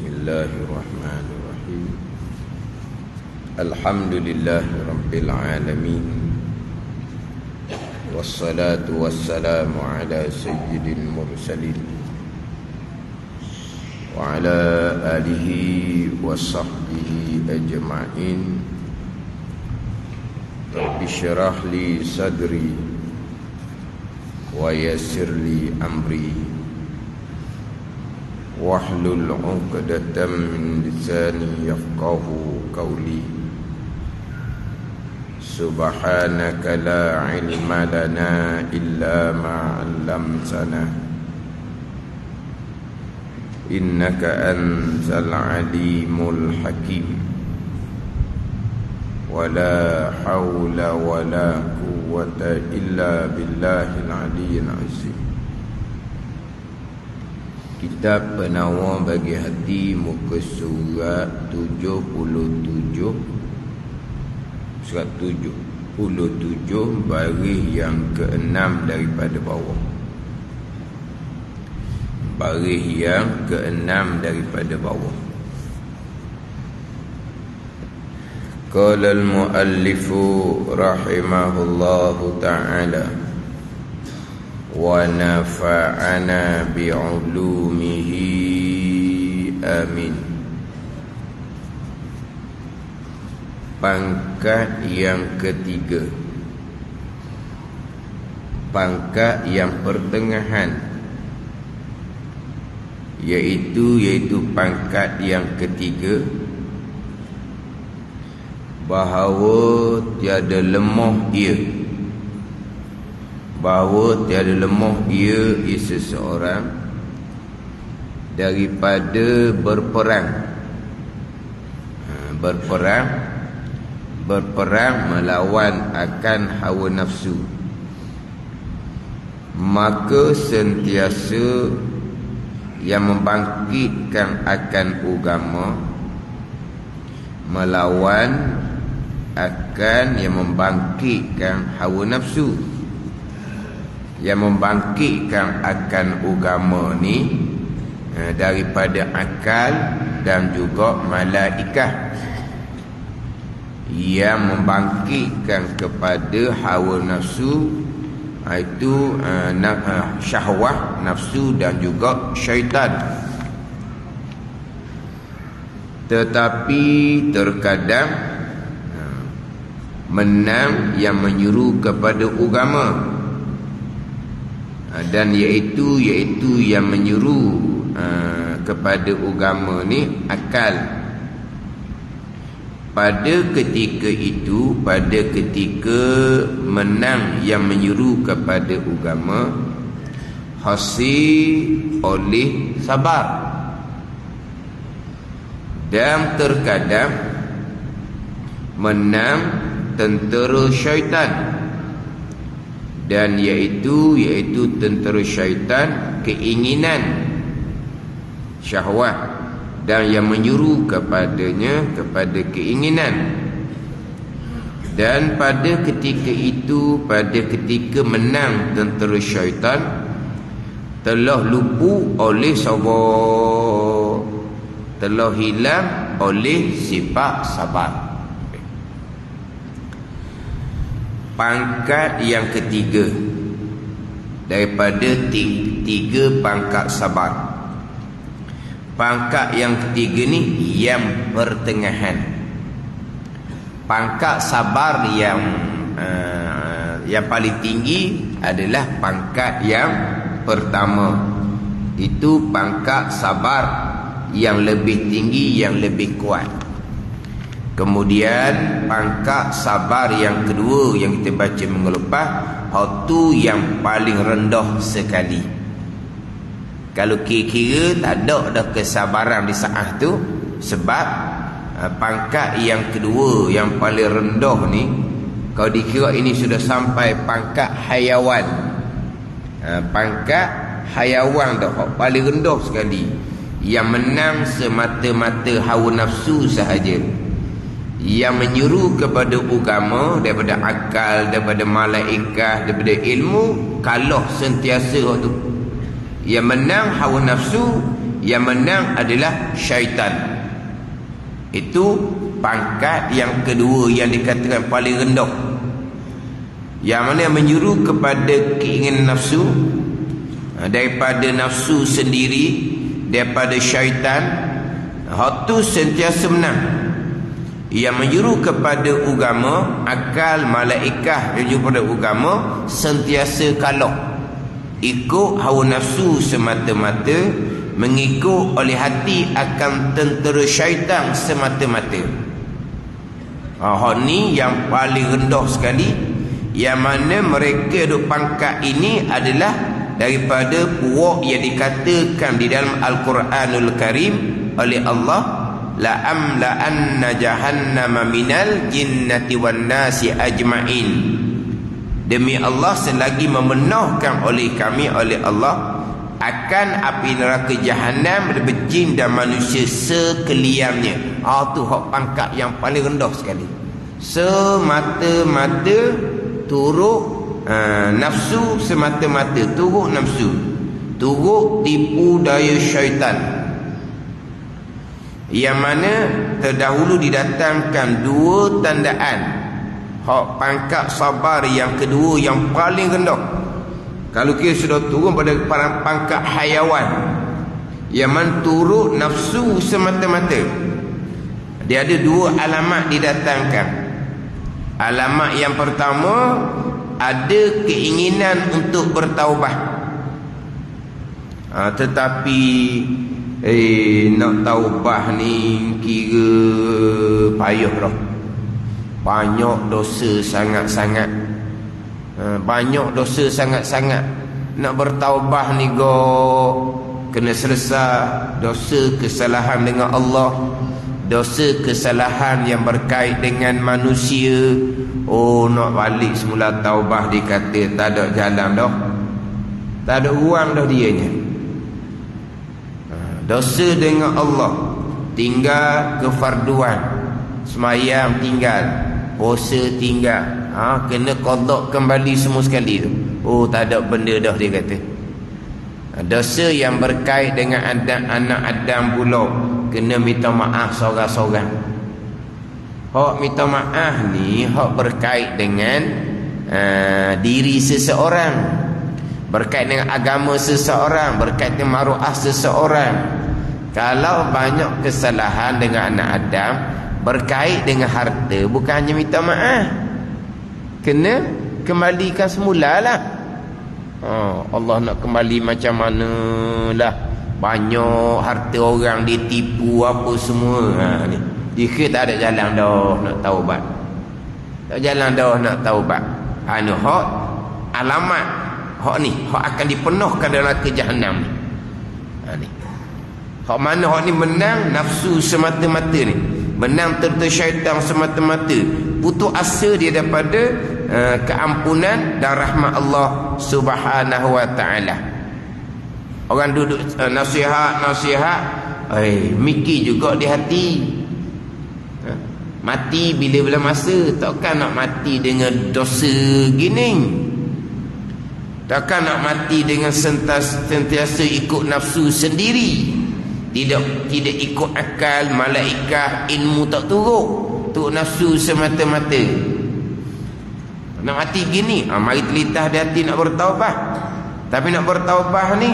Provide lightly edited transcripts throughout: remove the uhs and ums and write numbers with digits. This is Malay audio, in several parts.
Bismillahirrahmanirrahim. Alhamdulillahirabbil alamin. Wassalatu wassalamu ala sayyidil mursalin wa ala alihi wa sahbihi ajma'in. Rabbi syrah li sadri wa yassir li amri wahlul 'uqdatam min lisani yafqahu qawli. Subhanaka la ilma lana illa ma 'allamtana innaka antal alimul hakim. Wala hawla wala quwwata illa billahil aliyyil azim. Kitab Penawar bagi Hati, muka surat 77, surat 77, baris yang ke-6 daripada bawah. Baris yang ke-6 daripada bawah. Qala al-muallifu rahimahullahu ta'ala wa nafa'ana bi'ulumihi amin. Pangkat yang ketiga, pangkat yang pertengahan, iaitu pangkat yang ketiga, bahawa tiada lemah ia, bahawa tiada lemah ia seseorang daripada berperang melawan akan hawa nafsu. Maka sentiasa yang membangkitkan akan agama melawan akan yang membangkitkan hawa nafsu. Yang membangkitkan akan agama ni daripada akal dan juga malaikah. Yang membangkitkan kepada hawa nafsu itu syahwah nafsu dan juga syaitan. Tetapi terkadang menang yang menyuruh kepada agama, dan iaitu yang menyuruh kepada agama ni akal. Pada ketika itu, pada ketika menang yang menyuruh kepada agama hasil oleh sabar. Dan terkadang menang tentera syaitan, dan iaitu tentera syaitan keinginan syahwat, dan yang menyuruh kepadanya kepada keinginan. Dan pada ketika itu, pada ketika menang tentera syaitan, telah luput oleh sabar, telah hilang oleh sifat sabar. Pangkat yang ketiga daripada tiga pangkat sabar. Pangkat yang ketiga ni yang pertengahan. Pangkat sabar yang paling tinggi adalah pangkat yang pertama. Itu pangkat sabar yang lebih tinggi, yang lebih kuat. Kemudian pangkat sabar yang kedua yang kita baca minggu lepas, itu yang paling rendah sekali. Kalau kira-kira tak ada dah kesabaran di saat tu, sebab pangkat yang kedua yang paling rendah ni, kalau dikira ini sudah sampai pangkat hayawan. Pangkat hayawan dah paling rendah sekali, yang menang semata-mata hawa nafsu sahaja. Yang menyuruh kepada agama daripada akal, daripada malaikat, daripada ilmu, kalah sentiasa waktu. Yang menang hawa nafsu, yang menang adalah syaitan. Itu pangkat yang kedua yang dikatakan paling rendah, yang mana menyeru kepada keinginan nafsu, daripada nafsu sendiri, daripada syaitan. Hak tu sentiasa menang. Yang menyeru kepada agama, akal, malaikah yang menyeru kepada agama sentiasa kalah, ikut hawa nafsu semata-mata, mengikut oleh hati akan tentera syaitan semata-mata. Hak ni yang paling rendah sekali, yang mana mereka duk pangkat ini adalah daripada puak yang dikatakan di dalam Al-Quranul Karim oleh Allah, la amla'anna jahannama minal jinnati wan nasi ajma'in. Demi Allah, selagi memenuhkan oleh kami, oleh Allah, akan api neraka jahanam daripada jin dan manusia sekaliannya. Tu hak pangkat yang paling rendah sekali. Semata-mata turut nafsu, semata-mata turut nafsu, turut tipu daya syaitan. Yang mana terdahulu didatangkan dua tandaan. Hak pangkat sabar yang kedua yang paling rendah. Kalau kita sudah turun pada pangkat hayawan, yang mana turut nafsu semata-mata, dia ada dua alamat didatangkan. Alamat yang pertama, ada keinginan untuk bertaubat, tetapi nak taubat ni kira payah dah. Banyak dosa sangat-sangat. Banyak dosa sangat-sangat. Nak bertaubat ni kena selesai dosa kesalahan dengan Allah, dosa kesalahan yang berkait dengan manusia. Nak balik semula taubat dikata tak ada jalan dah, tak ada ruang dah dianya. Dosa dengan Allah, tinggal kefarduan, semayang tinggal, puasa tinggal, kena qada kembali semua sekali tu. Tak ada benda dah, dia kata. Dosa yang berkait dengan anak Adam pula, kena minta maaf seorang-seorang. Hak minta maaf ni hak berkait dengan diri seseorang, berkait dengan agama seseorang, berkait dengan maruah seseorang. Kalau banyak kesalahan dengan anak Adam berkait dengan harta, bukan hanya minta maaf, kena kembalikan semula lah. Allah nak kembali macam mana lah. Banyak harta orang ditipu apa semua. Ni dikit tak ada jalan dah nak taubat, tak jalan dah nak taubat. Hak alamat hak ni, hak akan dipenuhkan dalam neraka jahanam ni. Hak mana hak ni menang nafsu semata-mata ni, menang tentera syaitan semata-mata, putus asa dia daripada keampunan dan rahmat Allah Subhanahu wa taala. Orang duduk nasihat, mikir juga di hati. Mati bila masa, takkan nak mati dengan dosa gini. Takkan nak mati dengan sentiasa ikut nafsu sendiri. Tidak ikut akal, malaikah, ilmu tak turut, tu nafsu semata-mata. Nak mati gini, mari telitah di hati nak bertaubat. Tapi nak bertaubat ni,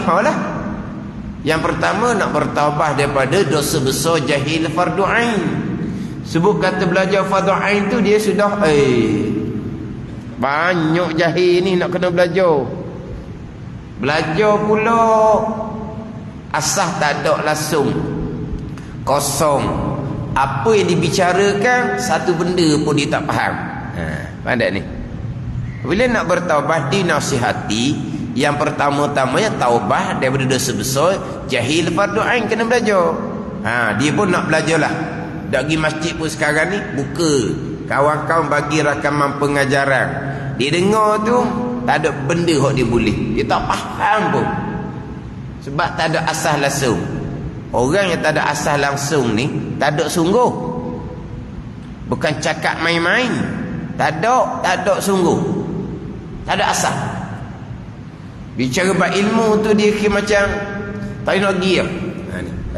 yang pertama nak bertaubat daripada dosa besar jahil fardu ain. Sebut kata belajar fardu ain tu, dia sudah banyak jahil ni nak kena belajar. Belajar pula asah tak ada langsung, kosong. Apa yang dibicarakan, satu benda pun dia tak faham. Faham tak ni? Bila nak bertaubat, dinasihati. Yang pertama-tamanya taubat daripada dosa besar jahil fardu ain, kena belajar. Dia pun nak belajar lah. Dak pergi masjid pun sekarang ni, buka kawan-kawan bagi rakaman pengajaran. Dia dengar tu, tak ada benda yang dia boleh, dia tak faham pun, sebab tak ada asas langsung. Orang yang tak ada asas langsung ni tak ada sungguh. Bukan cakap main-main, tak ada sungguh, tak ada asas. Bicara bab ilmu tu dia macam tak nak pergi lah.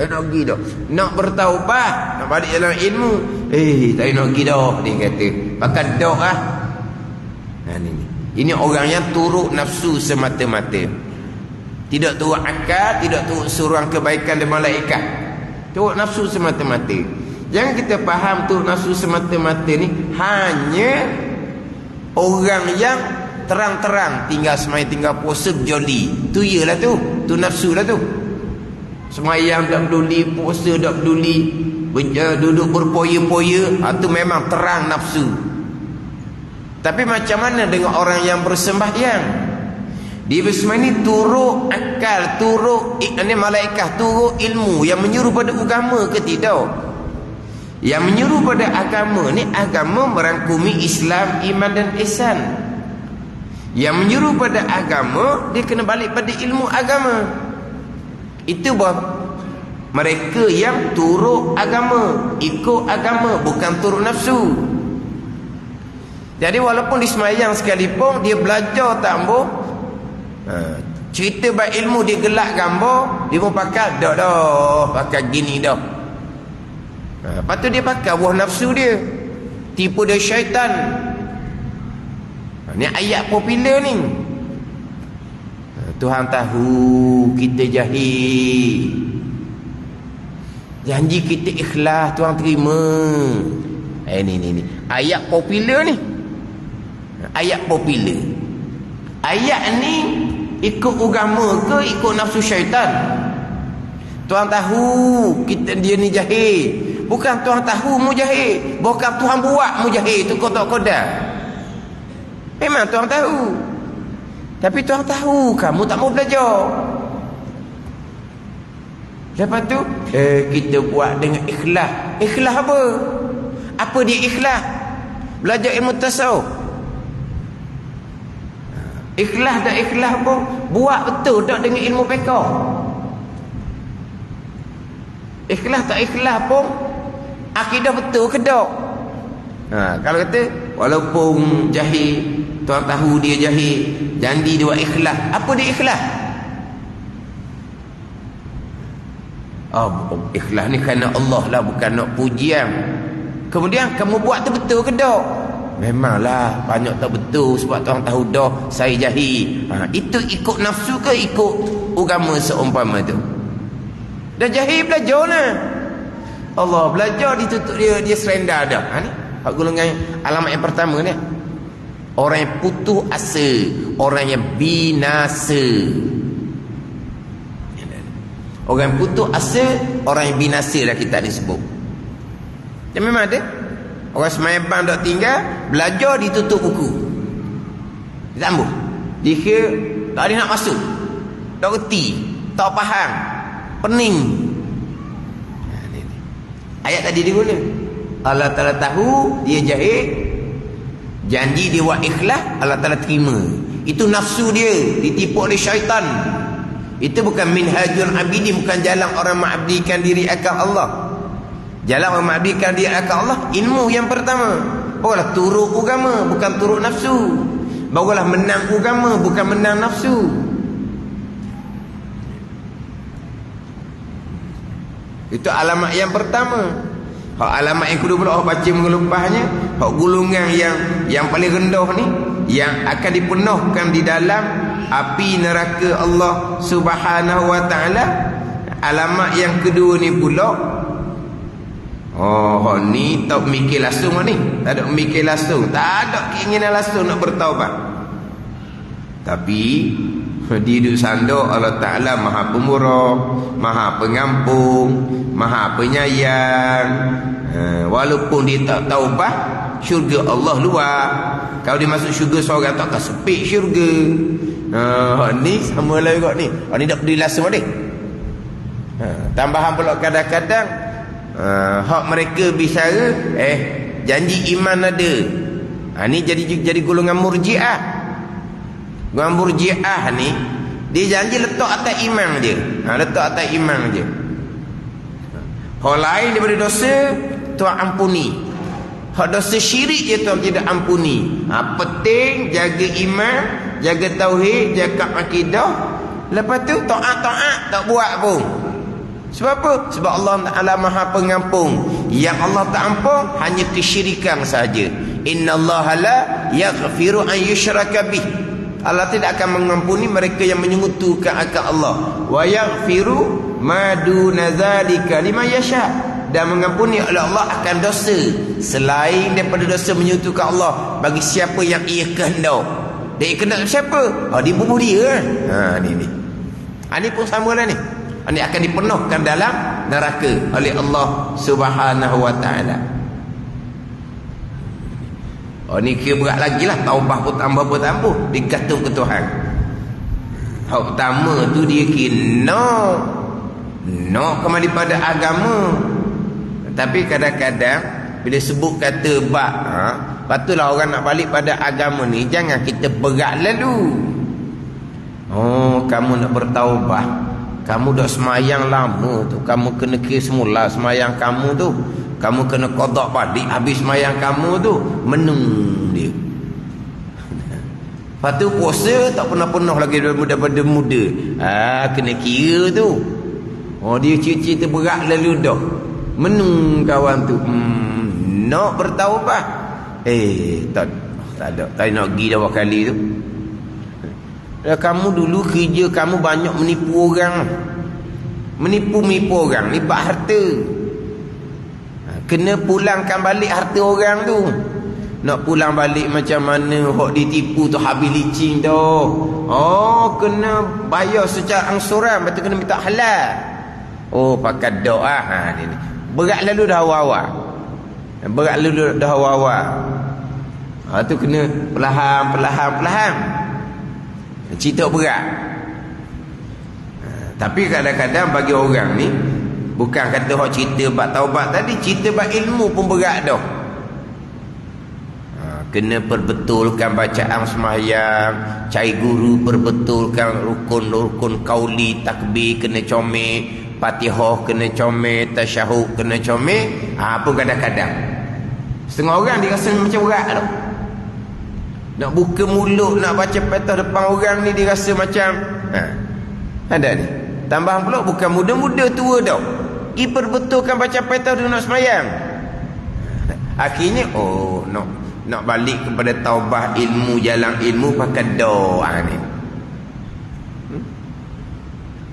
nak pergi dah. Nak bertaubat, nak balik dalam ilmu, tak nak pergi dah, dia kata. Pakai dok lah. Ini orang yang turut nafsu semata-mata. Tidak turut akal, tidak turut suruhan kebaikan dan malaikat. Turut nafsu semata-mata. Jangan kita faham turut nafsu semata-mata ni hanya orang yang terang-terang tinggal semai, tinggal puasa joli. Tu iyalah tu. Tu nafsu lah tu. Semayang tak peduli, puasa tak peduli, duduk berpoya-poya, tu memang terang nafsu. Tapi macam mana dengan orang yang bersembahyang? Dia bersembahyang ni turut akal, turut ini malaikat, turut ilmu yang menyuruh pada agama ke tidak? Yang menyuruh pada agama ni, agama merangkumi Islam, iman dan ihsan. Yang menyuruh pada agama, dia kena balik pada ilmu agama. Itu mereka yang turut agama, ikut agama, bukan turut nafsu. Jadi walaupun dia semayang sekalipun, dia belajar tak ambil, cerita baik ilmu dia gelak gambar, dia pun pakai dah pakai gini dah. Lepas tu dia pakai buah nafsu dia, tipu dia syaitan. Ni ayat popular ni. Tuhan tahu kita jahil, janji kita ikhlas, Tuhan terima. Ni ayat popular ni. Ayat popular. Ayat ni ikut agama ke ikut nafsu syaitan? Tuhan tahu kita dia ni jahil. Bukan Tuhan tahu mu jahil, bukan Tuhan buat mu jahil tu kotak-kotak. Memang Tuhan tahu. Tapi Tuhan tahu kamu tak mau belajar. Lepas tu kita buat dengan ikhlas. Ikhlas apa? Apa dia ikhlas? Belajar ilmu tasawuf. Ikhlas tak ikhlas pun buat betul tak dengan ilmu fiqh. Ikhlas tak ikhlas pun akidah betul ke tak? Kalau kata walaupun jahil, Tuhan tahu dia jahil, janji dia buat ikhlas. Apa dia ikhlas? Ikhlas ni kerana Allah lah, bukan nak pujian. Kemudian kamu buat tu betul ke tak? Memanglah banyak tak betul, sebab Tuhan tahu dah saya jahil. Itu ikut nafsu ke ikut agama seumpama tu? Dah jahil belajar lah. Allah belajar ditutup dia serenda dah. Ni hak golongan alamat yang pertama ni. Orang yang putus asa, orang yang binasa. Orang yang putus asa, orang yang binasa lah kita disebut. Dia memang ada. Orang semayang tak tinggal, belajar ditutup buku. Dia tak ambil. Dia kira tak ada nak masuk, tak reti, tak faham, pening. Ayat tadi dia guna Allah Ta'ala tahu dia jahil, janji dia buat ikhlas, Allah Ta'ala terima. Itu nafsu dia, ditipu oleh syaitan. Itu bukan minhajul abidin, bukan jalan orang mengabdikan diri akan Allah. Jalan orang mengabdikan diri akan Allah, ilmu yang pertama. Barulah turut agama, bukan turut nafsu. Barulah menang agama, bukan menang nafsu. Itu alamat yang pertama. Hak alamat yang kedua pula, baca mengelupahnya, hak golongan yang paling rendah ni, yang akan dipenuhkan di dalam api neraka Allah Subhanahu wa taala. Alamat yang kedua ni pula, ni tak mikir langsung ni. Tak ada mikir langsung, tak ada keinginan langsung nak bertaubat. Tapi dia duduk sanduk Allah Ta'ala Maha Pemurah, Maha Pengampun, Maha Penyayang. Walaupun dia tak taubat, syurga Allah luar. Kalau dia masuk syurga seorang tak akan sepik syurga. Ni sama lah juga ni. Ni tak peduli langsung ni. Tambahan pula kadang-kadang hak mereka bicara janji iman ada. Ni jadi golongan murjiah. Golongan murjiah ni dia janji letak atas iman je. Letak atas iman je. Hak lain daripada dosa Tuhan ampuni. Hak dosa syirik je Tuhan tidak ampuni. Penting jaga iman, jaga tauhid, jaga akidah. Lepas tu taat tak buat pun. Sebab apa? Sebab Allah Ta'ala Maha Pengampun. Yang Allah tak ampun hanya kesyirikan saja. Innallaha la yaghfiru an yushraka bih. Allah tidak akan mengampuni mereka yang menyekutukan akan Allah. Wa yaghfiru ma duna zalika liman yasha. Dan mengampuni oleh Allah akan dosa selain daripada dosa menyekutukan Allah bagi siapa yang ia kehendak. Dia kehendak siapa? Oh, dia bubuh dia. Ni. Ini pun sama lah ni. Ini akan dipenuhkan dalam neraka oleh Allah Subhanahu wa ta'ala. Oh, ni kira berat lagi lah. Taubah pun tambah digantung ke Tuhan. Hak pertama tu dia kira no kembali pada agama. Tapi kadang-kadang bila sebut kata bak, patutlah orang nak balik pada agama ni, jangan kita berat lalu. Oh, kamu nak bertaubah, kamu dah semayang lama tu, kamu kena kira semula semayang kamu tu, kamu kena qada balik habis semayang kamu tu, menung dia. Lepas tu puasa tak pernah lagi daripada muda. Kena kira tu. Oh, dia cerita berat lalu dah. Menung kawan tu. Nak bertaubah. Tak ada. Tak nak pergi dah kali tu. Kamu dulu kerja kamu banyak menipu orang. Menipu orang, lipat harta. Kena pulangkan balik harta orang tu. Nak pulang balik macam mana hok ditipu tu habis licin tu. Oh, kena bayar secara angsuran, betul kena minta halal. Oh, pakai doa. Ni. Berat lalu dah awal-awal. Berat lalu dah awal-awal. Tu kena perlahan. Cerita berat. Tapi kadang-kadang bagi orang ni, bukan kata hok cerita bab taubat tadi, cerita bab ilmu pun berat dah. Kena perbetulkan bacaan sembahyang, cari guru perbetulkan rukun-rukun qauli, takbir kena comel, Fatihah kena comel, tasyahud kena comel. Pun kadang-kadang setengah orang dia rasa macam berat dah. Nak buka mulut, nak baca Fatihah depan orang ni dia rasa macam ada ni. Tambahan pula bukan muda-muda, tua dah. Pergi perbetulkan baca Fatihah dia nak sembahyang. Akhirnya nak balik kepada taubah ilmu, jalan ilmu pakai doa ni.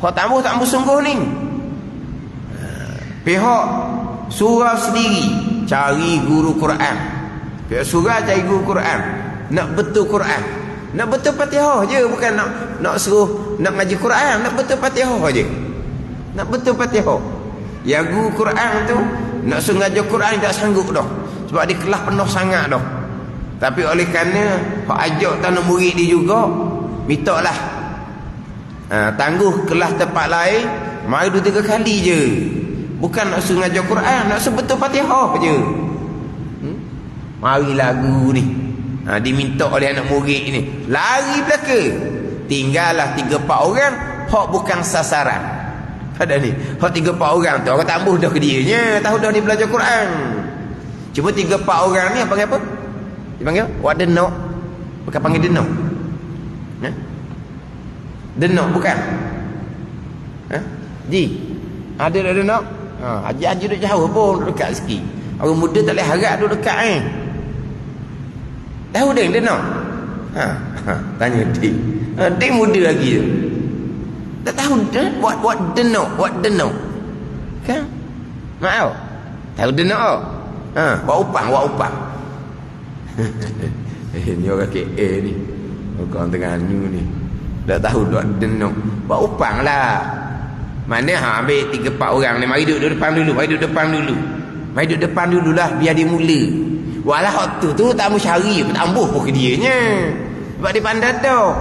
Hak tambah sungguh ni. Pihak surau sendiri cari guru Quran. Pihak surau cari guru Quran. Nak betul Quran. Nak betul Fatihah je, bukan nak suruh nak ngaji Quran, nak betul Fatihah je. Nak betul Fatihah. Yang guru Quran tu nak suruh ngaji Quran tak sanggup dah. Sebab dia kelas penuh sangat dah. Tapi oleh kerana hak ajak tanah murid dia juga, mintalah tangguh kelas tempat lain, mari 2-3 kali je. Bukan nak suruh ngajar Quran, nak suruh betul Fatihah je. Mari lagu ni. Diminta oleh anak murid ni. Lari belaka. Tinggallah 3-4 orang hak bukan sasaran. Ada ni. Hak 3-4 orang tu orang tambah dah ke dianya, tahu dah dia belajar Quran. Cuma 3-4 orang ni apa panggil apa? Dipanggil wak denok. Bukan panggil denok. Denok bukan? Ji. Ada dah denok? Haji duduk jauh pun, duduk dekat sikit. Orang muda tak boleh harap duduk dekat Tahu dia denok? Tanya dia. Dia muda lagi tu. Tak tahu what denok. Kan? Maaf. Tahu denok? Wak upang. Ni orang KL ni. Orang Terengganu ni. Dah tahu duk denok. Buat upang lah. Mana ambil 3-4 orang ni. Mari duduk depan dulu. Mari duduk depan dulu lah. Biar dia mula. Walah waktu tu tak mau cari. Tambuh pun ke dianya. Sebab dia pandai dah.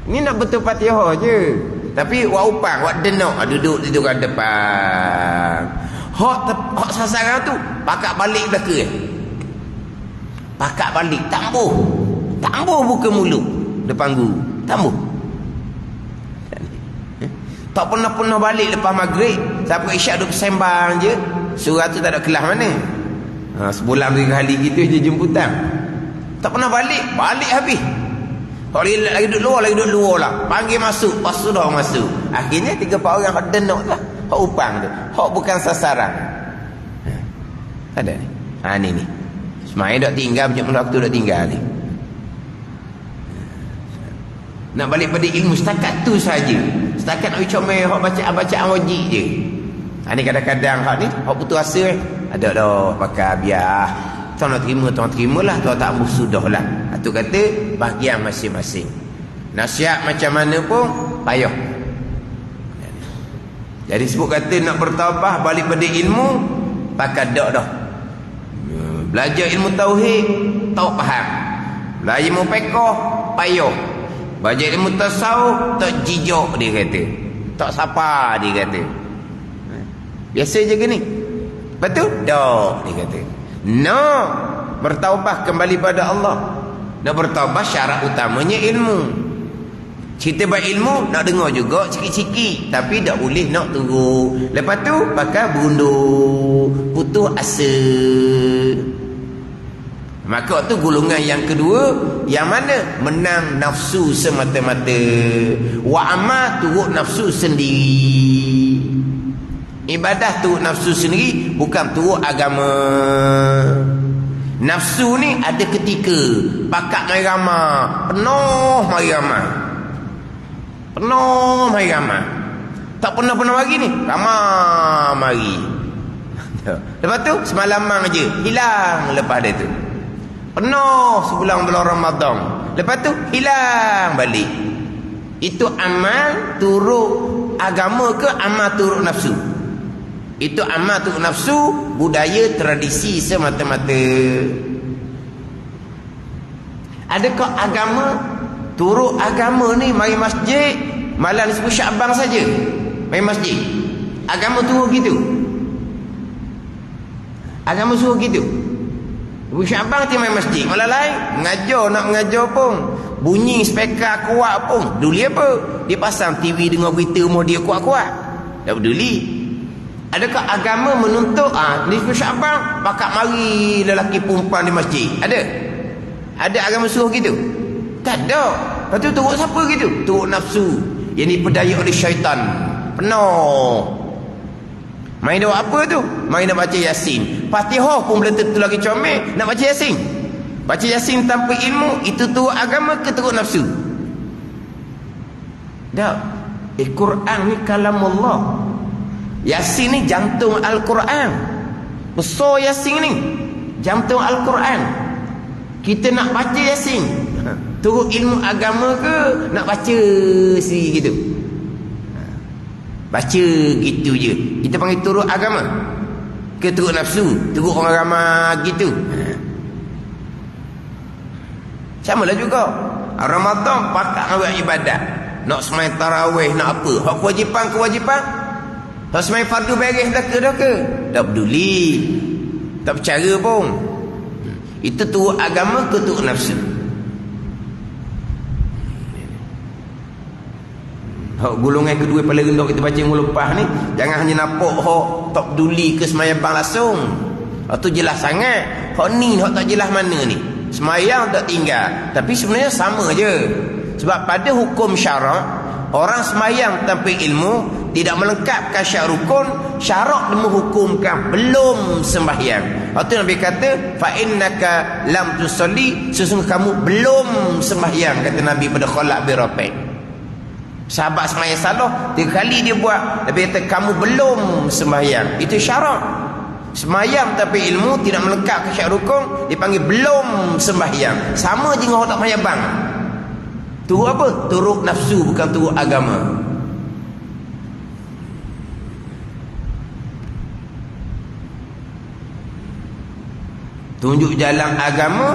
Ni nak betul Fatihah je. Tapi buat upang. Buat denok. Duduk kat depan. Hak sasaran tu. Pakak balik belaka. Pakak balik. Tambuh buka mulut. Depan guru. Tambuh. Tak pernah balik lepas maghrib. Sampai isyak duduk sembang je. Surah tu tak ada kelas mana. Sebulan 3 kali gitu je jemputan. Tak pernah balik habis. Hak lagi duduk luar lah. Panggil masuk, pas sudah masuk. Akhirnya 3-4 orang hak denok lah. Hak upang tu. Hak bukan sasaran. Ada ni. Ni. Semai dak tinggal banyak waktu dak tinggal ni. Nak balik pada ilmu setakat tu saja. Setakat nak comel hak bacaan wajib je. Ni kadang-kadang hak ni hak putus asa ada dah pakai biar. Tuan nak terima lah. Tuan tak musuh dah lah. Itu kata bahagian masing-masing. Nasihat macam mana pun payah. Jadi sebut kata nak bertaubat balik pada ilmu pakai dak dah. Belajar ilmu tauhid tak faham. Belajar ilmu fiqh payah. Belajar ilmu tasawuf tak jijak dia kata. Tak sapa dia kata. Biasa je gini. Betul? Tak dia kata. No, bertaubat kembali pada Allah. Nak bertaubat syarat utamanya ilmu. Cerita bab ilmu nak dengar juga sikit-sikit, tapi tak boleh nak turun. Lepas tu pakai bundur, putus asa. Maka tu golongan yang kedua, yang mana menang nafsu semata-mata. Wa amal turut nafsu sendiri. Ibadah turut nafsu sendiri, bukan turut agama. Nafsu ni ada ketika pakat mai ramah, penuh mai ramah. Penuh mai ramah. Tak pernah mari ni, ramah mari. Lepas tu semalaman aja, hilang lepas dia tu. Penuh sebulan-bulan Ramadan. Lepas tu hilang balik. Itu amal turut agama ke amal turut nafsu? Itu amal turut nafsu, budaya tradisi semata-mata. Adakah agama turut agama ni mari masjid malam disebut Syaban saja mari masjid? Agama turut gitu? Agama suruh gitu? Ibu Syaban dia main masjid. Malah lain nak mengajar pun bunyi speaker kuat pun peduli apa? Dia pasang TV dengar berita rumah dia kuat-kuat, tak peduli. Adakah agama menuntut di Syaban pakat mari lelaki perempuan di masjid? Ada agama suruh gitu? Tak ada. Lepas tu turut siapa gitu? Turut nafsu yang diperdaya oleh syaitan. Penuh. Main dah apa tu? Main nak baca Yasin. Fatihah pun belum tentu lagi comel nak baca Yasin. Baca Yasin tanpa ilmu, itu turut agama ke turut nafsu? Tak. Quran ni kalam Allah. Yasin ni jantung Al-Quran. Besar Yasin ni jantung Al-Quran. Kita nak baca Yasin, turut ilmu agama ke nak baca gitu? Baca gitu je kita panggil turut agama ke turut nafsu? Turut orang ramai gitu. Sama lah juga Ramadan pakat buat ibadat, nak semai tarawih, nak apa, hak kewajipan tak semai fardu beres dah ke tak peduli, tak percaya pun. Itu turut agama ke turut nafsu? Hak golongan kedua paling rendah kita baca minggu lepas ni, jangan hanya nampak hak tak peduli ke semayang langsung. Hak tu jelas sangat. Hak ni hak tak jelas mana ni. Semayang tak tinggal, tapi sebenarnya sama je. Sebab pada hukum syarak, orang semayang tanpa ilmu tidak melengkapkan syarat rukun, syarat menghukumkan belum sembahyang. Hak tu Nabi kata fa innaka lam tusalli, sesungguhnya kamu belum sembahyang, kata Nabi pada Khalid bin Rafi'. Sahabat sembahyang salah 3 kali dia buat, Nabi kata kamu belum sembahyang. Itu syarat. Sembahyang tapi ilmu tidak melengkapkan syarat rukun dipanggil belum sembahyang. Sama je dengan orang tak sembahyang bang. Turut apa? Turut nafsu, bukan turut agama. Tunjuk jalan agama,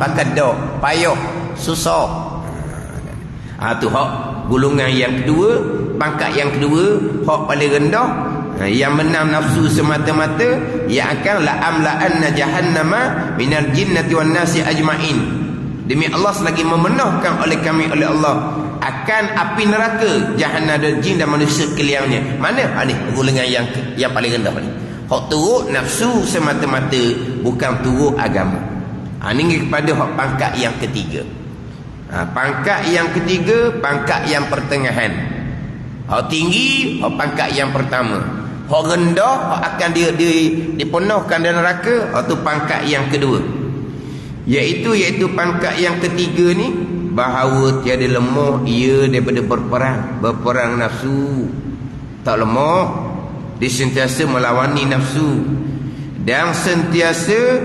pakai dak, payah, susah. Tu hak golongan yang kedua, pangkat yang kedua, hak paling rendah, yang menang nafsu semata-mata, yang akan la'amla'anna jahannama minal jinnati wan nasi ajma'in. Demi Allah selagi memenuhkan oleh kami oleh Allah akan api neraka jahannam dan jin dan manusia sekaliannya. Mana? Ni golongan yang paling rendah ni. Hak turut nafsu semata-mata, bukan turut agama. Ini kepada hak pangkat yang ketiga. Pangkat yang ketiga, pangkat yang pertengahan. Hak tinggi, hak pangkat yang pertama. Hak rendah, hak akan dipenuhkan dalam neraka, hak tu pangkat yang kedua. Iaitu pangkat yang ketiga ni, bahawa tiada lemah ia daripada berperang nafsu. Tak lemah, dia sentiasa melawani nafsu. Dan sentiasa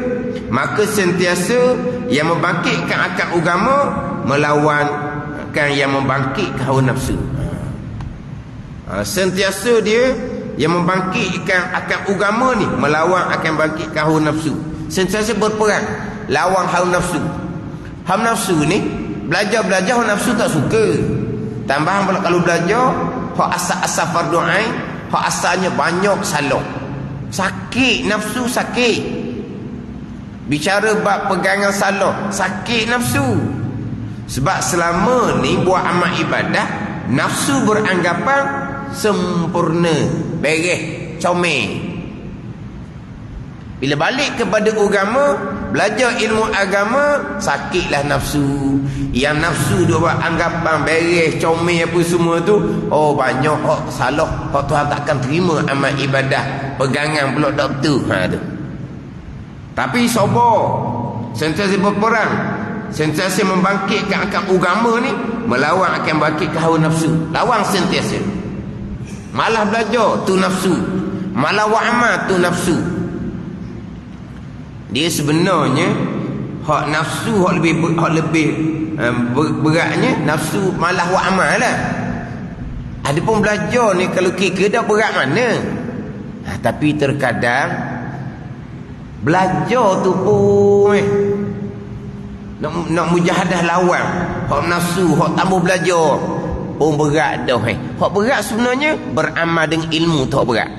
yang membangkitkan akal agama melawankan yang membangkitkan hawa nafsu. Sentiasa dia yang membangkitkan akal agama ni melawan akan bangkitkan hawa nafsu. Sentiasa berperang lawan hawa nafsu. Hawa nafsu ni belajar hawa nafsu tak suka. Tambahan pula kalau belajar hak asal fardu ain, hak asalnya banyak salah. Sakit nafsu, sakit. Bicara bab pegangan salah, sakit nafsu. Sebab selama ni buat amal ibadah, nafsu beranggapan sempurna, beres, comel. Bila balik kepada agama, belajar ilmu agama, sakitlah nafsu. Yang nafsu dia buat anggapan beres, comel apa semua tu, oh banyak hak salah, hak Tuhan takkan terima amal ibadah. Pegangan pula tak betul. Tu. Tapi sabar, sentiasa berperang, sentiasa membangkitkan akal agama ni melawan akan bangkitkan hawa nafsu. Lawan sentiasa. Malah belajar tu nafsu, malah wa'amal tu nafsu. Dia sebenarnya hak nafsu hak lebih beratnya nafsu malah wa'amal lah. Adapun belajar ni kalau kira dah berat mana. Tapi terkadang belajar tu pun nak mujahadah lawan hak nafsu, hak tambah belajar pun berat dah. Hak berat sebenarnya beramal dengan ilmu tu hak berat.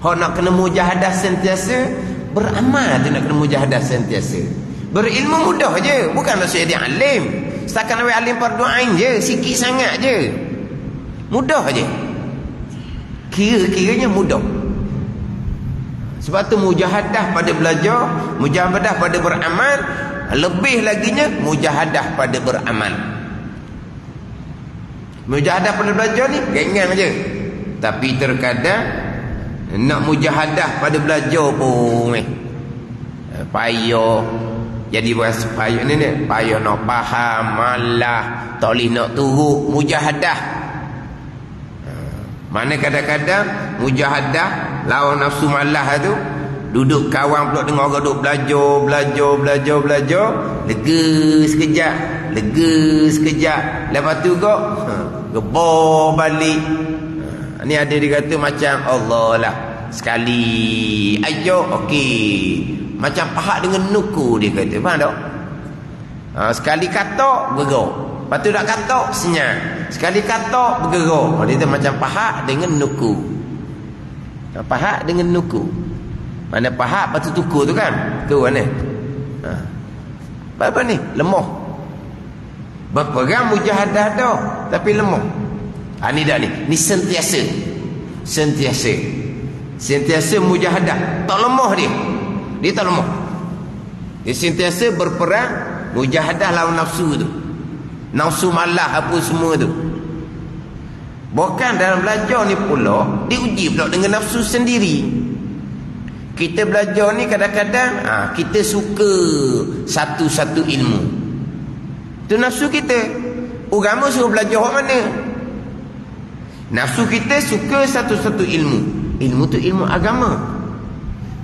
Hak nak kena mujahadah sentiasa, beramal tu nak kena mujahadah sentiasa. Berilmu mudah je, bukan maksud dia alim. Setakat nak alim fardu ain je, sikit sangat je. Mudah je. Kira-kiranya mudah. Sebab tu mujahadah pada belajar, mujahadah pada beramal, lebih laginya mujahadah pada beramal. Mujahadah pada belajar ni ringan aja. Tapi terkadang nak mujahadah pada belajar pun payah. Jadi berasa payah ni payah nak faham, malah tak boleh nak turut mujahadah. Mana kadang-kadang mujahadah lawan nafsu malah tu, duduk kawan pula dengar orang duduk belajar, lega sekejap, lepas tu kok gebor balik. Ni ada dia kata macam Allah lah, sekali aja okey, macam pahat dengan nuku dia kata, faham tak? Sekali katak bergerak, lepas tu nak katak senyap, sekali katak bergerak. Dia tu macam pahat dengan nuku. Pahat dengan nuku, mana pahat lepas tu tuku tu kan, tu mana apa ni, lemah. Berperang mujahadah dah tapi lemah. Ni dah ni sentiasa mujahadah, tak lemah dia tak lemah. Dia sentiasa berperang mujahadah lawan nafsu tu, nafsu malah apa semua tu. Bukan dalam belajar ni pula diuji pula dengan nafsu sendiri. Kita belajar ni kadang-kadang kita suka satu-satu ilmu, tu nafsu kita. Agama suruh belajar hak mana? Nafsu kita suka satu-satu ilmu. Ilmu tu ilmu agama.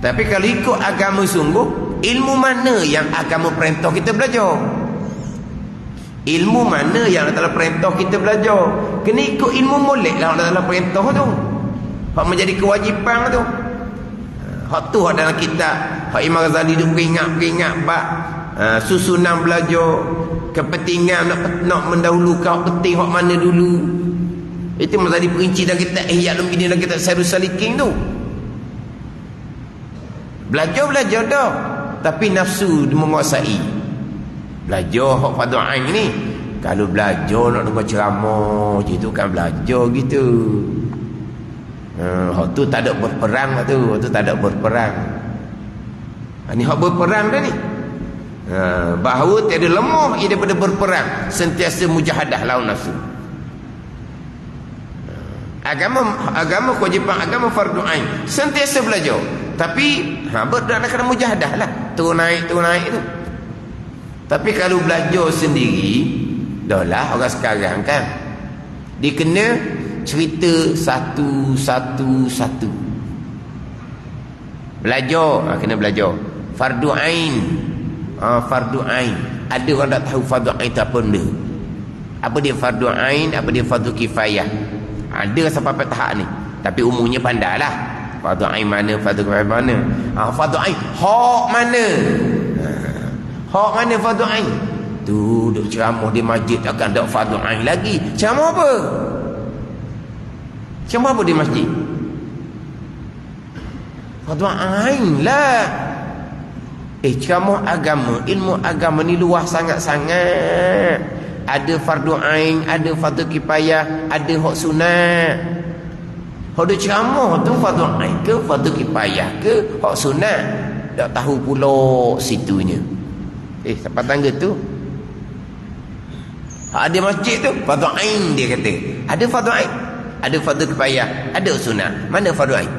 Tapi kalau ikut agama sungguh, ilmu mana yang agama perintah kita belajar? Ilmu mana yang dalam perintah kita belajar? Kena ikut ilmu molek lah dalam perintah tu, hak menjadi kewajipan tu. Hak tu hak dalam kitab hak Imam Ghazali dia peringat bab susunan belajar, kepentingan nak mendahulukan hak penting hak mana dulu. Itu Imam Ghazali perinci dalam kitab Ihya Ulumuddin dalam kitab Syairus Salikin tu. Belajar dah, tapi nafsu dia menguasai. Belajar hak fardu ain ni, kalau belajar nak dengar ceramah je tu kan belajar gitu. Hak tu tak ada berperang tu, tak ada berperang. Ni hak berperang dah ni. Bahawa tiada lemah ia daripada berperang, sentiasa mujahadah lawan nafsu. Agama kewajipan, agama fardu ain, sentiasa belajar. Tapi berdak kena mujahadah lah, turun naik tu. Tapi kalau belajar sendiri, dah lah orang sekarang kan, dia kena cerita satu. Belajar, kena belajar. Fardu ain. Fardu ain. Ada orang tak tahu fardu ain itu apa benda. Apa dia fardu ain, apa dia fardu kifayah. Ada sampai tahap ni. Tapi umumnya pandai lah. Fardu ain mana, fardu kifayah mana. Fardu ain, hak mana? Hak mana fardu ain? Tu duk ceramah di masjid akan tak fardu ain lagi. Ceramah apa? Ceramah apa di masjid? Fardu ain lah. Ceramah agama, ilmu agama ni luas sangat-sangat. Ada fardu ain, ada fardu kifayah, ada hak sunat. Hak duk ceramah tu fardu ain ke, fardu kifayah ke, hak sunat? Tak tahu pula situnya. Sampai tangga tu. Ada masjid tu fardu ain dia kata. Ada fardu ain, ada fardu kifayah, ada sunat. Mana fardu ain?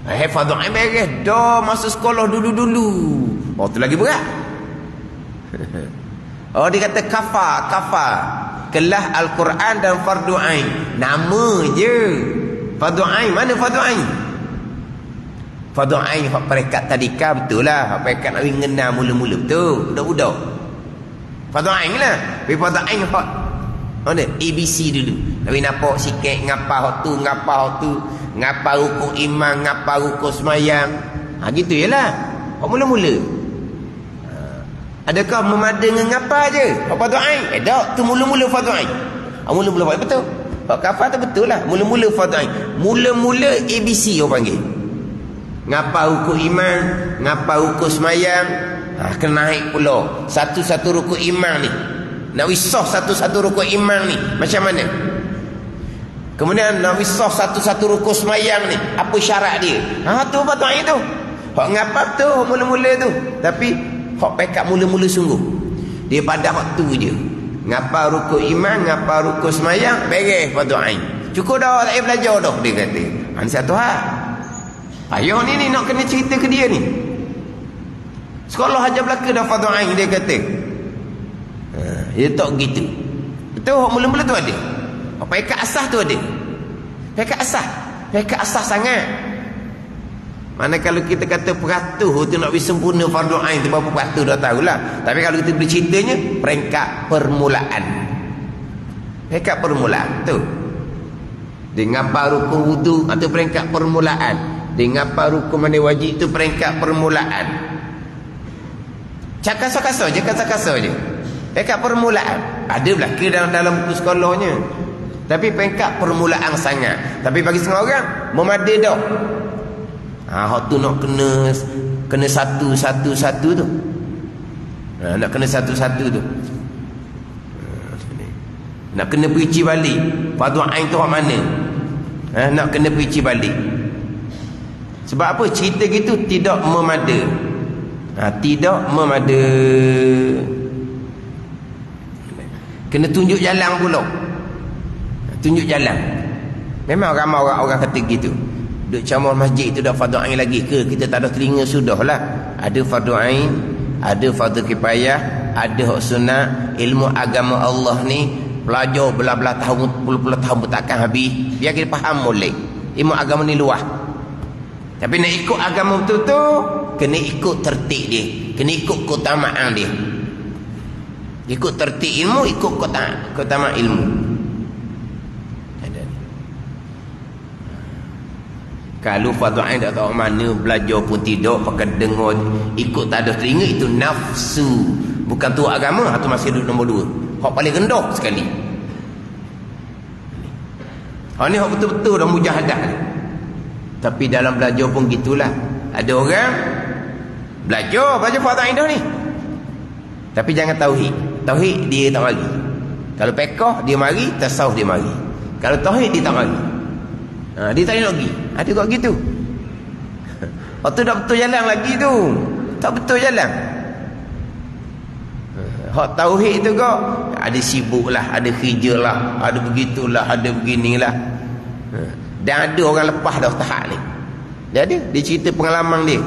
Fardu ain beres dah masa sekolah dulu-dulu. Tu lagi berat. Dia kata kafa. Kelas Al-Quran dan fardu ain. Nama je. Fardu ain, mana fardu ain? Fardu ain hak perekat tadika betul lah. Hak perekat nak mengenal mula-mula betul. Budak-budak. Fardu ain lah. Tapi fardu ain hak ABC dulu. Tapi nampak sikit ngapa hak tu, ngapa rukuk iman, ngapa rukuk semayang. Gitu jelah. Hak mula-mula. Adakah memada dengan ngapa je? Hak fardu ain? Tak, tu mula-mula fardu ain. Mula-mula fardu betul. Hak kafar tu betul lah. Mula-mula fardu ain. Mula-mula ABC orang panggil. Ngapa rukuk iman, ngapa rukuk semayang. Kena naik pula. Satu-satu rukuk iman ni. Nak wisah satu-satu rukuk iman ni macam mana? Kemudian nak wisah satu-satu rukuk semayang ni, apa syarat dia? Tu fardu ain tu. Hak ngapa tu hak mula-mula tu. Tapi hak pekat mula-mula sungguh. Dia pada hak tu je. Ngapa rukuk iman, ngapa rukuk semayang, beres fardu ain. Cukup dah, tak payah belajar dah dia kata. Ini satu hal. Ayah ni nak kena cerita ke dia ni. Sekolah aja belaka dah fardu ain dia kata. Dia tak gitu. Betul hak mula-mula tu ada. Hak pekat asas tu ada. Pekat asas sangat. Mana kalau kita kata peratus tu nak bisa sempurna fardu ain tu berapa peratus dah tahulah. Tapi kalau kita beri ceritanya peringkat permulaan. Peringkat permulaan tu. Dia ngapa rukun wudu atau peringkat permulaan. Dia ngapa rukun mandi wajib tu peringkat permulaan. Cakap kasar-kasar je. Peringkat permulaan. Ada belaka dalam buku sekolahnya. Tapi peringkat permulaan sangat. Tapi bagi setengah orang memada dah. Hak tu nak kena satu-satu tu. Nak kena satu-satu tu. Nak kena perici balik. Fardu ain tu hak mana? Nak kena perici balik. Sebab apa? Cerita gitu tidak memada. Tidak memada. Kena tunjuk jalan pula. Tunjuk jalan. Memang ramai orang kata gitu. Duk ceramah masjid itu dah fardu ain lagi ke? Kita tak ada telinga sudahlah. Ada fardu ain, ada fardu kifayah, ada hak sunat. Ilmu agama Allah ni belajar belah-belah tahun, puluh-puluh tahun pun takkan habis. Biar kita faham boleh. Ilmu agama ni luas. Tapi nak ikut agama betul-betul, kena ikut tertib dia. Kena ikut keutamaan dia. Ikut tertib ilmu, ikut keutamaan ilmu. Kalau fardu ain tak tahu mana, belajar pun tidak, pakai dengar, ikut tak ada telinga, itu nafsu. Bukan tu agama, itu masih duduk nombor 2. Hak paling rendah sekali. Ni hak betul-betul dah mujahadah ni. Tapi dalam belajar pun gitulah. Ada orang belajar fardu ain dah ni. Tapi jangan tauhid. Tauhid dia tak mari. Kalau fiqh dia mari, tasawuf dia mari. Kalau tauhid dia tak mari. Dia tak nak pergi. Ada kok gitu. Waktu dah betul jalan lagi tu. tak betul jalan. Hak tauhid tu kok ada sibuk lah, ada kerja lah, ada begitulah, ada beginilah. Dan ada orang lepas dah tahap ni. Dia ada, dia cerita pengalaman dia.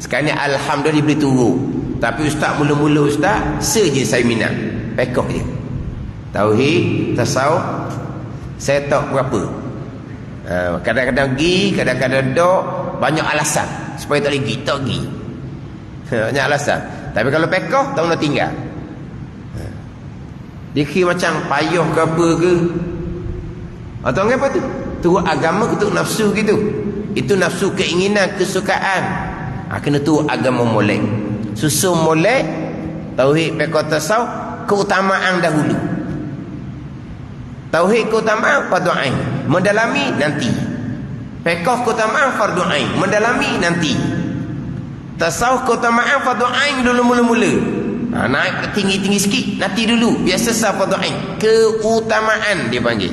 Sekarang ni alhamdulillah dia boleh turun. Tapi ustaz mula-mula ustaz saja saya minat pekoh je. Tauhid, tasawuf saya tak berapa. Kadang-kadang pergi, kadang-kadang dok, banyak alasan supaya tak pergi, tak pergi. Banyak alasan. Tapi kalau pekoh tak nak tinggal. Dia kira macam payah ke apa ke. Atau apa tu? Turut agama ke turut nafsu gitu. Itu nafsu, keinginan, kesukaan. Kena turut agama molek. Susun molek, tauhid, pekoh, tasawuf, keutamaan dahulu. Tauhid keutamaan fardu ain, mendalami nanti. Pekoh keutamaan fardu ain, mendalami nanti. Tasawuf keutamaan fardu ain dulu mula-mula. Naik tinggi-tinggi sikit, nanti dulu. Biasa sah fardu ain. Keutamaan dia panggil.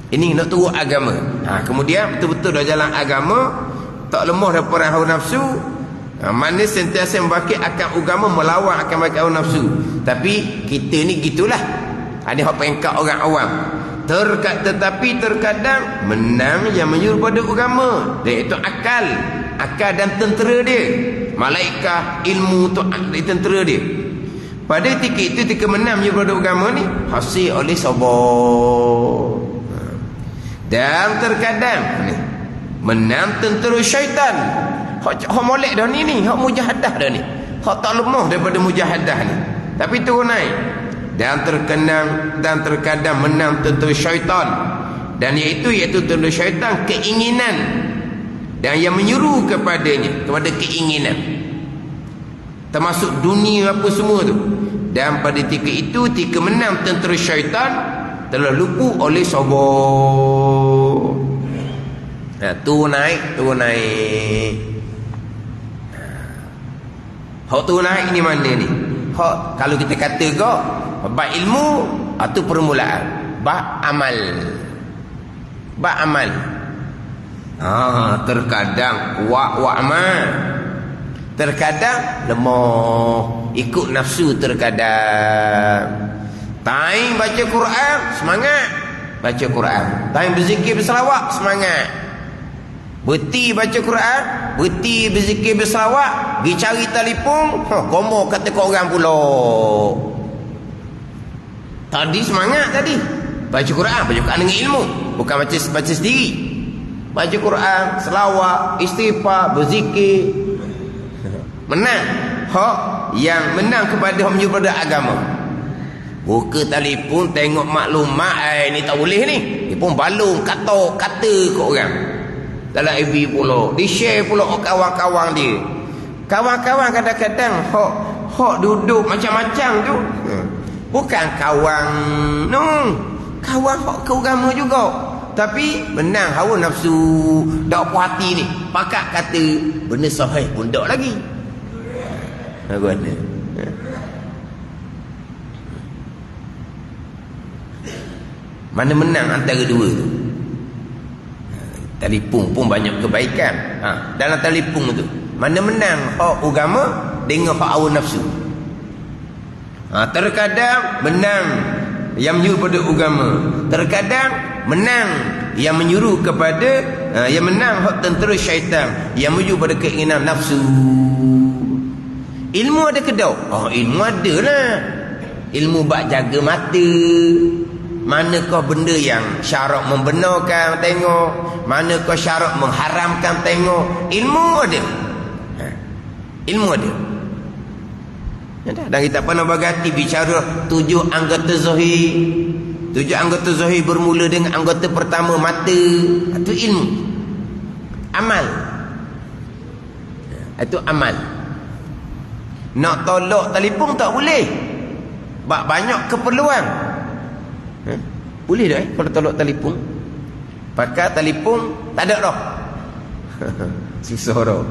Ini nak turut agama. Kemudian betul-betul dah jalan agama, tak lemah daripada hawa nafsu. Mana sentiasa membangkit akan agama, melawan akan bangkit hawa nafsu. Tapi kita ni gitulah. Ada hak pengkat orang awam. Tetapi terkadang menang yang menyuruh pada agama. Dia itu akal. Akal dan tentera dia. Malaikat, ilmu tu tentera dia. Pada ketika itu, ketika menang menyuruh pada agama ni, hasil oleh sabar. Dan terkadang ni, menang tentera syaitan. Hak molek dah ni, hak mujahadah dah ni. Hak tak lemah daripada mujahadah ni. Tapi turun naik. Dan terkadang menang tentera syaitan. Dan iaitu tentera syaitan keinginan. Dan yang menyuruh kepadanya, kepada keinginan. Termasuk dunia apa semua tu. Dan pada ketika itu, ketika menang tentera syaitan, telah lupu oleh sabar. Turun naik. Hak turun naik ni mana ni? Hak kalau kita kata kok bab ilmu itu permulaan. Bab amal. Terkadang kuat amal. Terkadang lemah, ikut nafsu terkadang. Time baca Quran, semangat baca Quran. Time berzikir berselawat, semangat. Berhenti baca Quran, berhenti berzikir berselawat, pergi cari telefon, gomoh kata kau orang pula. Tadi semangat tadi. Baca Quran dengan ilmu, bukan baca sendiri. Baca Quran, selawat, istighfar, berzikir. Menang. Hak yang menang kepada hak menyuruh pada agama. Buka telefon tengok maklumat, ni tak boleh ni. Dia pun balung kata ke orang. Dalam FB pula, di share pula kawan-kawan dia. Kawan-kawan kadang-kadang hak duduk macam-macam tu. Bukan kawan kawan hak ke agama juga. Tapi menang hawa nafsu, dak puas hati ni. Pakat kata benda sahih pun dak lagi. Bagaimana? Mana menang antara dua tu? Telefon pun banyak kebaikan. Dalam telefon tu, mana menang hak agama dengan hak hawa nafsu? Terkadang menang yang menyuruh pada agama. Terkadang menang yang menyuruh kepada yang menang hak tentera syaitan, yang menyuruh pada keinginan nafsu. Ilmu ada ke tak? Ilmu ada lah. Ilmu bak jaga mata. Manakah benda yang syarak membenarkan, tengok. Manakah syarak mengharamkan, tengok. Ilmu ada. Ilmu ada. Dan kita pernah berganti bicara 7 anggota zahir. 7 anggota zahir bermula dengan anggota pertama mata. Itu ilmu. Amal. Itu amal. Nak tolak telefon tak boleh. Banyak keperluan. Boleh tak kalau tolak telefon? Pakai telefon tak ada dah. Susah dah.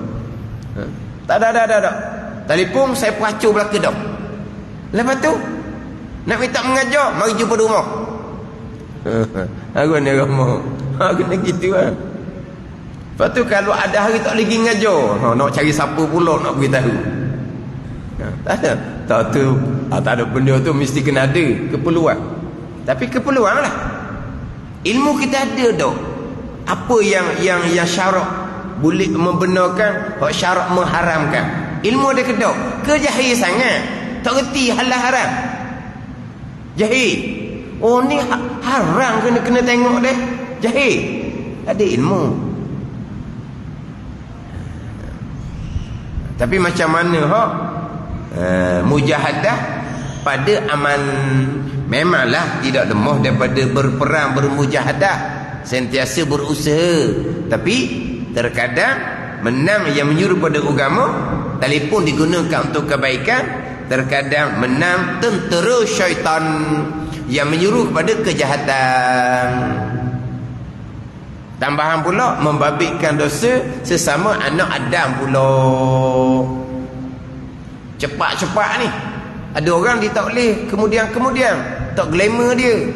Tak ada. Telefon saya peracur belakang dah. Lepas tu nak minta mengajar, mari jumpa di rumah. Aku ni rumah. Kena gitu lah. Lepas tu kalau ada hari tak lagi ngajar, nak cari siapa pula nak beritahu. Tak ada. Tak ada benda tu mesti kena ada keperluan. Tapi keperluan lah. Ilmu kita ada dok. Apa yang syarak boleh membenarkan, hak syarak mengharamkan. Ilmu ada ke dok? Ke jahil sangat, tak reti halal haram. Jahil. Oh ni haram kena tengok deh. Jahil. Ada ilmu. Tapi macam mana mujahadah pada aman, memanglah tidak lemah daripada berperang, bermujahadah, sentiasa berusaha. Tapi terkadang menang yang menyuruh pada agama, telefon digunakan untuk kebaikan. Terkadang menang tentera syaitan yang menyuruh kepada kejahatan. Tambahan pula membabitkan dosa sesama anak Adam pula. Cepat-cepat ni ada orang dia tak boleh kemudian tak glamour dia.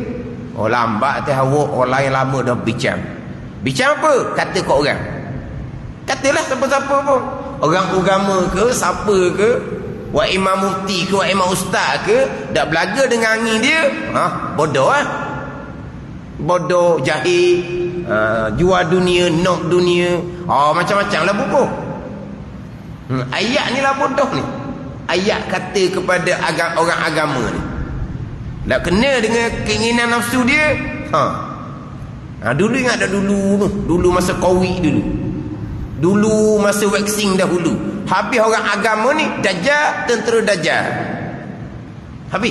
Oh lambat teh awak, orang lain lama dah bincang. Bincang apa? Kata kat orang. Katalah siapa-siapa pun. Orang agama ke, siapa ke, wak imam mufti ke, wak imam ustaz ke, dak belaga dengan angin dia, bodoh bodoh, jahil, jual dunia, nak dunia, macam-macam lah buku. Ayat ni lah bodoh ni. Ayat kata kepada orang agama ni tak kena dengan keinginan nafsu dia. Dulu ingat dah dulu masa Covid dulu masa waxing dahulu, habis orang agama ni dajjal, tentera dajjal, habis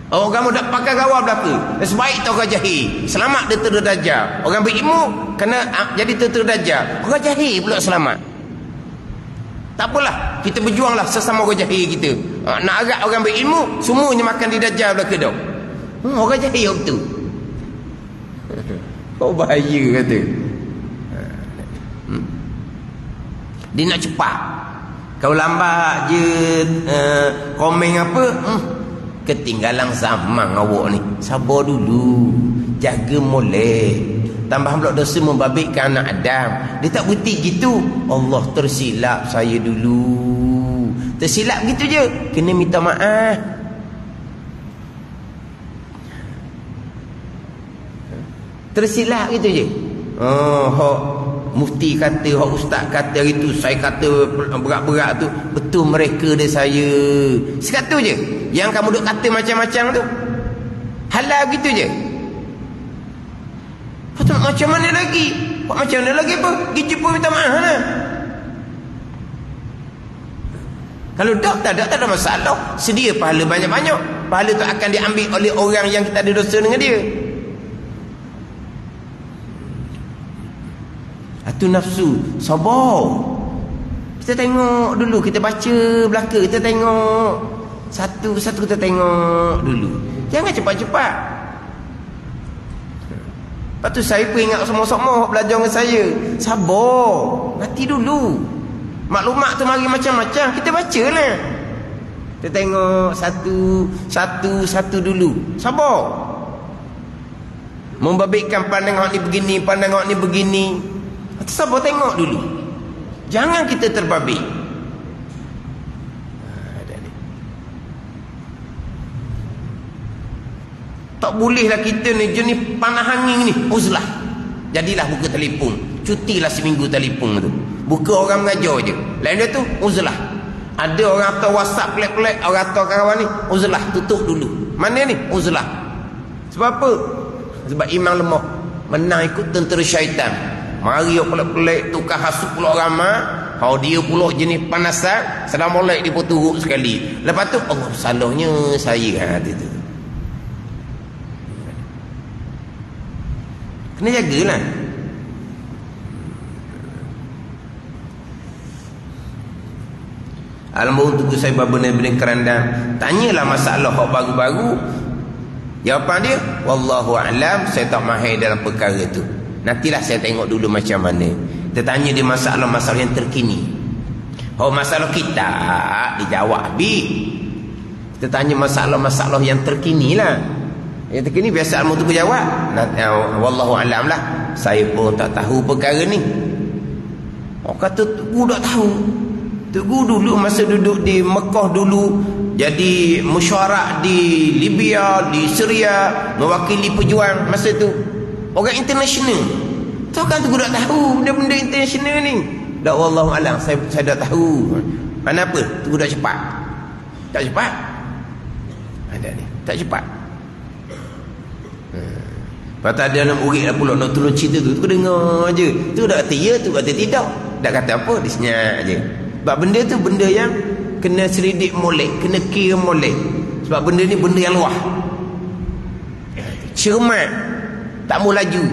orang agama dah pakai gawar belaka. Sebaik tu orang jahil selamat tentera dajjal, orang berilmu kena jadi tentera dajjal, orang jahil pula selamat. Tak apalah, kita berjuanglah sesama orang jahil kita. Nak agak orang berilmu, semuanya makan di dajjal belaka dah. Orang jahil betul. Kau bahaya kata. Dia nak cepat. Kau lambat je komen apa, ketinggalan zaman awak ni. Sabar dulu, jaga molek. Tambah pula dosa membabitkan anak Adam. Dia tak berhenti gitu. Allah tersilap saya dulu. Tersilap gitu je, kena minta maaf. Tersilap gitu je. Hak mufti kata, hak ustaz kata hari tu, saya kata berat-berat tu, betul mereka dia saya. Sekatu je. Yang kamu duk kata macam-macam tu halal gitu je. Macam mana lagi? Macam mana lagi apa? Pergi jumpa minta maaf lah. Kalau tak ada masalah. Sedia pahala banyak-banyak. Pahala tu akan diambil oleh orang yang kita ada dosa dengan dia. Itu nafsu. Sabar. Kita tengok dulu, kita baca belaka, kita tengok satu-satu, kita tengok dulu. Jangan cepat-cepat. Lepas tu saya pun ingat semua-semua belajar dengan saya. Sabar. Nanti dulu. Maklumat tu mari macam-macam. Kita baca lah. Kita tengok satu dulu. Sabar. Membabitkan pandangan ni begini, pandangan ni begini. Sabar tengok dulu. Jangan kita terbabit. Tak bolehlah kita ni jenis panah angin ni uzlah. Jadilah buka telefon, cutilah seminggu telefon tu. Buka orang mengajar je. Lain dia tu uzlah. Ada orang hantar WhatsApp pelik-pelik, orang hantar kawan ni uzlah, tutup dulu. Mana ni? Uzlah. Sebab apa? Sebab iman lemah, menang ikut tentera syaitan. Mari yang pelik-pelik, tukar hasut pula ramai. Dia pula jenis panasan, Assalamualaikum dia pun turut sekali. Lepas tu Allah salahnya saya tu. Kena jagalah. Alhamdulillah tunggu saya benar-benar kerandang. Tanyalah masalah hak baru-baru. Jawapan dia, wallahu a'lam, saya tak mahir dalam perkara tu. Nantilah saya tengok dulu macam mana. Kita tanya dia masalah-masalah yang terkini. Masalah kita dijawab habis. Kita tanya masalah-masalah yang terkini lah. Kata ni biasa ilmu tu jawab. Wallahu alam lah. Saya pun tak tahu perkara ni. Orang kata tu tak tahu. Tugu dulu masa duduk di Mekah dulu, jadi mesyuarat di Libya, di Syria, mewakili pejuang masa tu. Orang international. Tu kan Tugu tak tahu benda-benda international ni. Dak wallahu alam, saya dah tahu. Mana apa? Tugu dah cepat. Tak cepat. Ada ni. Tak cepat. Lepas ada nak murid lah pula nak tolong cerita tu. Tu dengar je. Tu dah kata ya, tu kata tidak. Tak kata apa, dia senyap je. Sebab benda tu benda yang kena selidik molek, kena kira molek. Sebab benda ni benda yang luah. Cermat. Tak mau laju.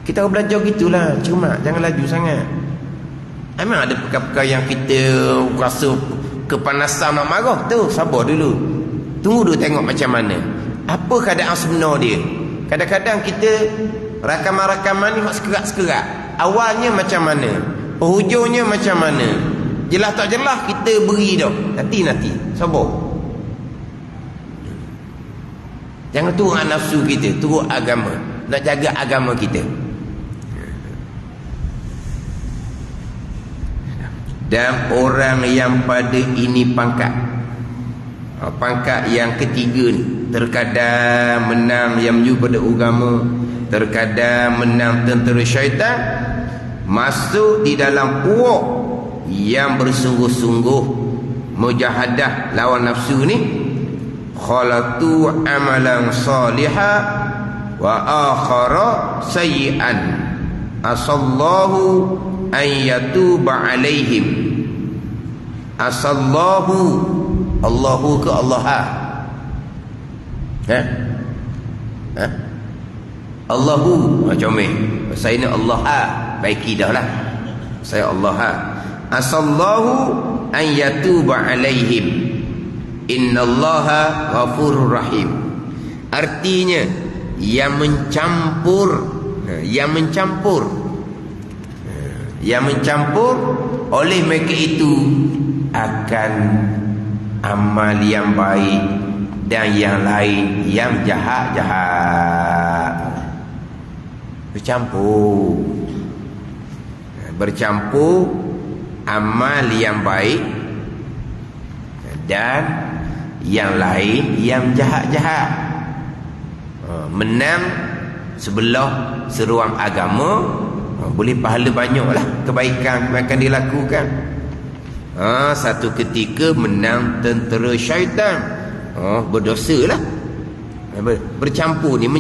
Kita belajar gitulah, cermat, jangan laju sangat. Memang ada perkara-perkara yang kita rasa kepanasan nak marah tu, sabar dulu. Tunggu dulu tengok macam mana. Apa keadaan sebenar dia. Kadang-kadang kita rakaman-rakaman ni sekerak-sekerak. Awalnya macam mana, penghujungnya macam mana, jelas tak jelas kita beri dah. Nanti sabar. Jangan turun nafsu kita, turun agama. Nak jaga agama kita. Dan orang yang pada ini pangkat yang ketiga ni, terkadang menang yang menuju pada agama, terkadang menang tentera syaitan, masuk di dalam puak yang bersungguh-sungguh mujahadah lawan nafsu ni. Khalatu amalan salihah wa akhara sayyi'an asallahu an yatuba alaihim. Asallahu, Allahu ke Allah? Allahu comel. Saya ni Allah baiki dah lah. Saya Allah asallahu an yatuba alaihim. Innallaha ghafurur rahim. Artinya yang mencampur oleh mereka itu akan amal yang baik dan yang lain yang jahat-jahat. Bercampur amal yang baik dan yang lain yang jahat-jahat. Menang sebelah seruang agama, boleh pahala banyak lah, kebaikan dilakukan. Satu ketika menang tentera syaitan, berdosa lah. Bercampur ni,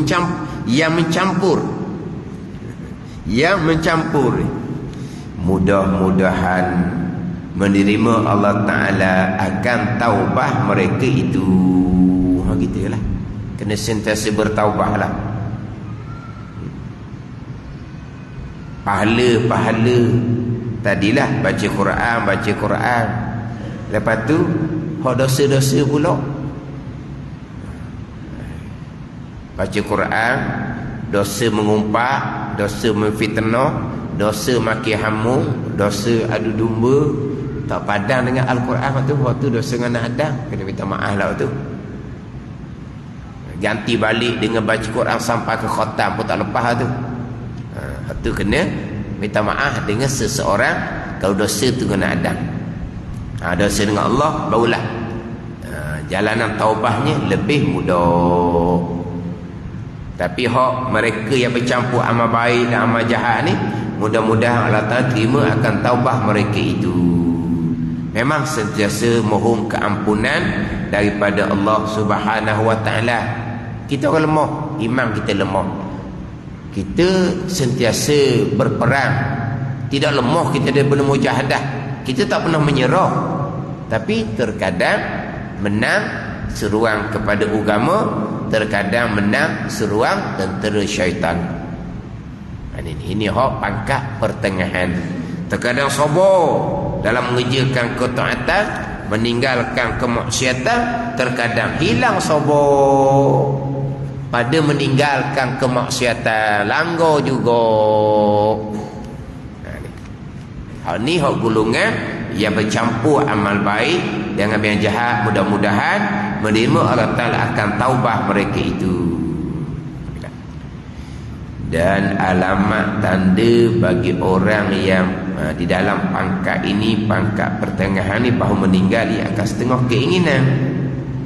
yang mencampur. Mudah-mudahan menerima Allah Ta'ala akan taubah mereka itu. Gitulah. Kena sentiasa bertaubah lah. Pahala tadilah baca Quran. Lepas tu hak dosa-dosa pula. Baca Quran, dosa mengumpat, dosa memfitnah, dosa maki hamung, dosa adu domba, tak padan dengan Al-Quran. Waktu dosa dengan nak adang, kena minta maaf lah waktu. Ganti balik dengan baca Quran sampai ke khatam pun tak lepas tu. Itu kena minta maaf dengan seseorang kalau dosa tu kena adang. Dosa dengan Allah barulah jalanan taubahnya lebih mudah. Tapi hak mereka yang bercampur amal baik dan amal jahat ni, mudah-mudahan Allah Ta'ala terima akan taubah mereka itu. Memang sentiasa mohon keampunan daripada Allah Subhanahu Wa Ta'ala. Kita orang lemah, iman kita lemah. Kita sentiasa berperang. Tidak lemah kita daripada mujahadah. Kita tak pernah menyerah. Tapi terkadang menang seruang kepada agama, terkadang menang seruang tentera syaitan. Ini hak pangkat pertengahan. Terkadang sabar dalam mengerjakan ketaatan, meninggalkan kemaksiatan. Terkadang hilang sabar pada meninggalkan kemaksiatan, langgar juga. Hak ni hak golongan yang bercampur amal baik dengan yang jahat, mudah-mudahan menerima Allah Ta'ala akan taubah mereka itu. Dan alamat tanda bagi orang yang di dalam pangkat ini, pangkat pertengahan ni, bahawa meninggal ia akan setengah keinginan,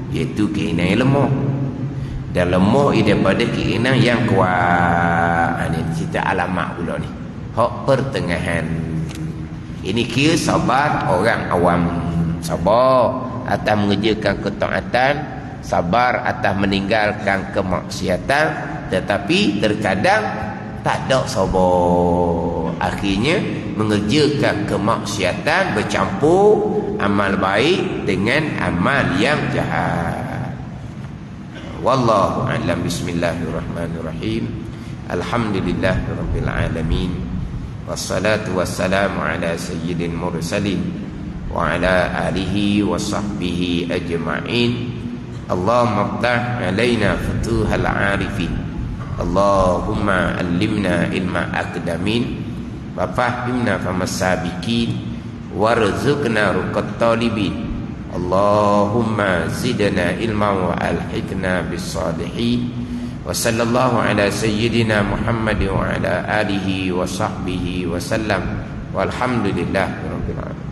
iaitu keinginan yang lemah. Dan lemah ia daripada keinginan yang kuat. Ini cerita alamat pula ni, hak pertengahan. Ini kira sabar orang awam, sabar atas mengerjakan ketaatan, sabar atas meninggalkan kemaksiatan. Tetapi terkadang tak ada sabar, akhirnya mengerjakan kemaksiatan, bercampur amal baik dengan amal yang jahat. Wallahu a'lam. Bismillahirrahmanirrahim. Alhamdulillahirabbil alamin. Wassalatu wassalamu ala sayyidil mursalin wa ala alihi wa sahbihi ajma'in. Allahumma iftah alaina futuhal arifin. Allahumma allimna ilma aqdamin wa fahimna famas sabiqin warzuqna ruqat talibin. Allahumma zidna ilma wa alhiqna bis salihin. Wa sallallahu ala sayyidina Muhammad wa ala alihi wa sahbihi wa sallam. Walhamdulillahirabbil alamin.